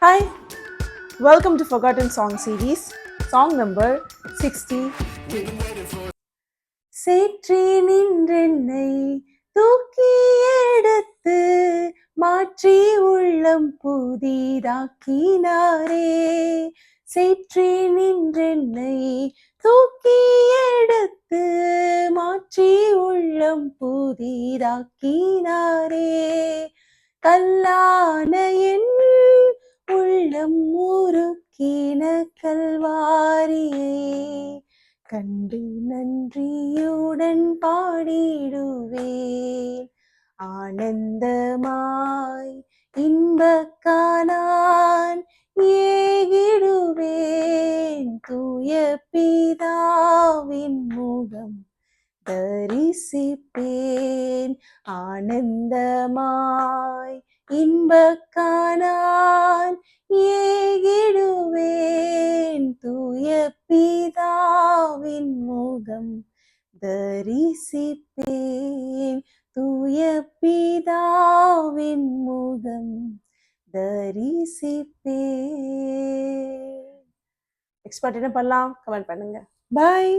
Hi, welcome to Forgotten Song Series, song number 62. சேற்றி நின்றென்னை தூக்கி எடுத்து மாற்றி உள்ளம் புதிதாக்கினாரே. சேற்றி நின்றென்னை தூக்கி எடுத்து மாற்றி உள்ளம் புதிதாக்கினாரே. கல்லான என் உள்ளம் உருக்கின கல்வாரியை கண்டு நன்றியுடன் பாடிடுவேன். ஆனந்தமாய் இன்பக்கானான் ஏகிடுவேன். தூய பிதாவின் முகம் தரிசிப்பேன். ஆனந்தமாய் இன்பக்கானான் ஏகிடுவேன். தூய பிதாவின் முகம் தரிசிப்பேன். தூய பிதாவின் முகம் தரிசிப்பேன். எக்ஸ்பர்ட் என்ன பண்ணலாம்? கமெண்ட் பண்ணுங்க. பாய்.